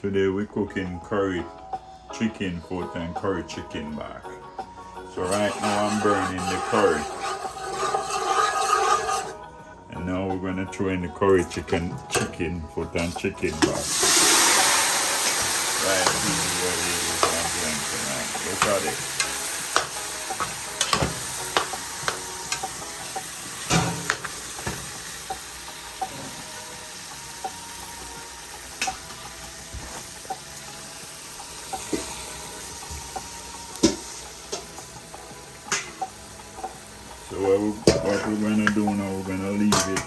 Today we're cooking curry chicken foot and curry chicken back. So right now I'm burning the curry. And now we're gonna throw in the curry chicken foot and chicken back. Right, this is what it is I'm doing tonight. Look at it. So what we're gonna do now, we're gonna leave it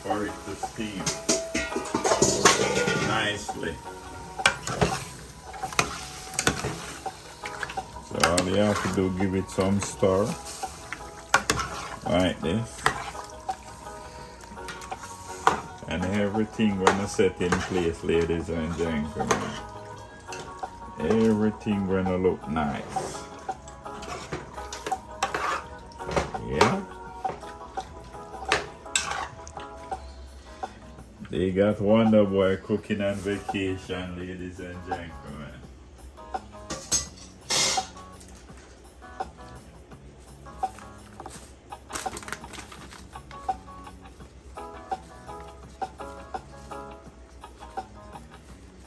for it to steam nicely. So all you have to do, give it some stir like this, and everything gonna set in place, ladies and gentlemen. Everything gonna look nice. Yeah. They got Wonder Boy cooking on vacation, ladies and gentlemen.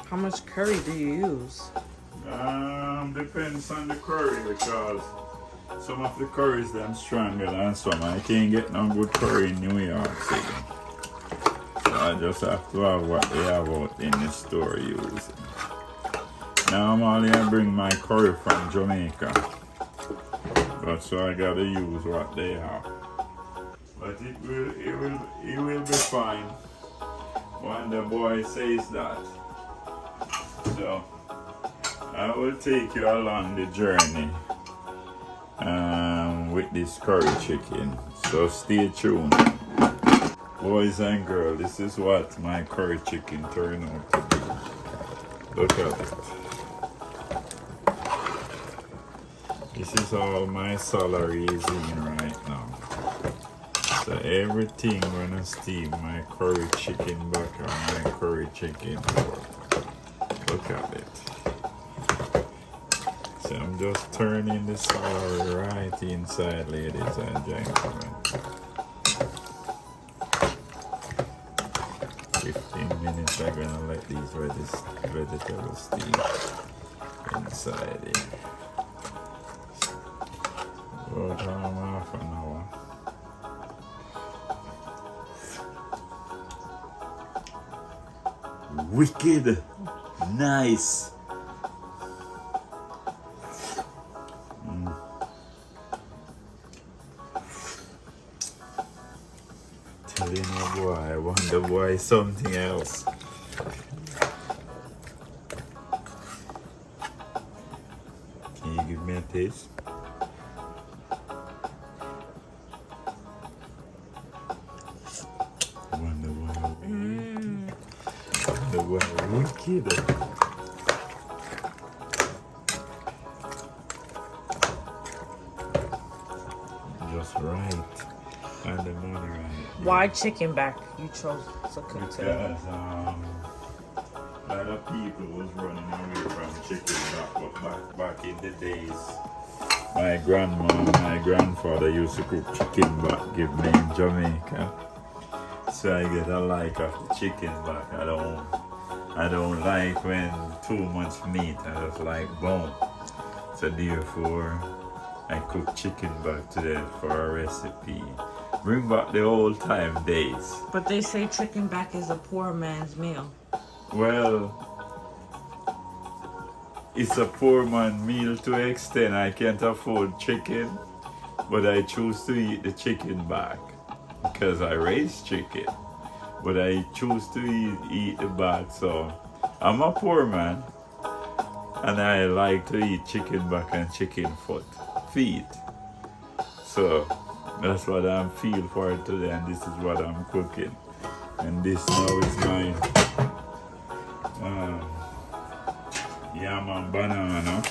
How much curry do you use? Depends on the curry, because some of the curries them stronger than some. I can't get no good curry in New York City. So I just have to have what they have out in the store using. Normally I bring my curry from Jamaica, but so I gotta use what they have. But it will be fine when the boy says that. So I will take you along the journey with this curry chicken. So stay tuned. Boys and girls, this is what my curry chicken turned out to be. Look at it. This is all my celery is in right now. So everything gonna steam my curry chicken back on my curry chicken fork. Look at it. So I'm just turning the celery right inside, ladies and gentlemen. 15 minutes I'm gonna let these vegetables steam inside it. About half an hour. Wicked nice. Telling you, boy, Wonder Boy is something else. Can you give me a taste? Wonder Boy. Wonder Boy, wicked. Just right. And the money right. Why chicken back? You chose to cook today. Because a lot of people was running away from chicken back in the days. My grandma and my grandfather used to cook chicken back, give me in Jamaica. So I get a like of the chicken back. I don't like when too much meat. I just like bone. So therefore I cook chicken back today for a recipe. Bring back the old time days. But they say chicken back is a poor man's meal. Well, it's a poor man meal to an extent. I can't afford chicken, but I choose to eat the chicken back because I raise chicken. But I choose to eat the back, so I'm a poor man, and I like to eat chicken back and chicken feet. So that's what I'm feel for today, and this is what I'm cooking. And this now is my yam and banana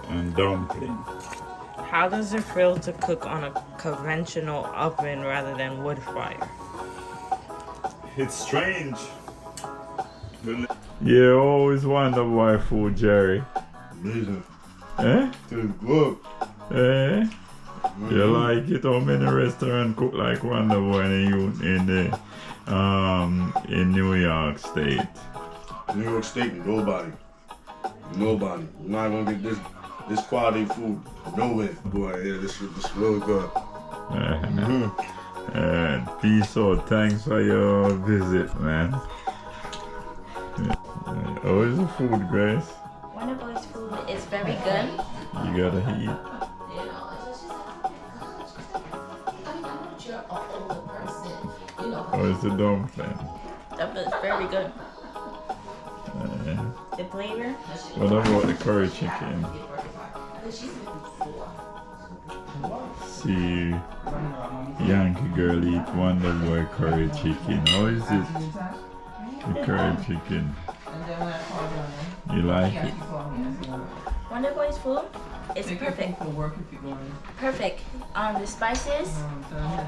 and dumpling. How does it feel to cook on a conventional oven rather than wood fire? It's strange. Yeah, always wonder why food, Jerry. Amazing. Eh? Tastes good. Eh? You like it? How many restaurants cook like Wonder Boy in New York State? New York State, nobody. Nobody. You're not gonna get this quality food nowhere. Boy, yeah, this really good. And peace out. Thanks for your visit, man. How is the food, Grace? Wonder Boy's food is very good. You gotta eat. How is the dumpling? That was very good. Uh, The flavor. what about the curry chicken? See Yankee girl eat Wonder Boy curry chicken. How is it? The curry chicken. You like it? Wonder Boy's food is perfect. Perfect. The spices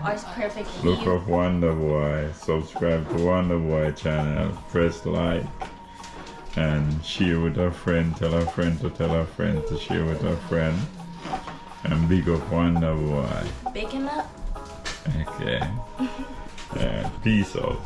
are perfect. Look up Wonder Boy. Subscribe to Wonder Boy channel. Press like. And share with a friend. Tell a friend to tell a friend to share with a friend. And big up Wonder Boy. Bake him up. Okay. Peace out.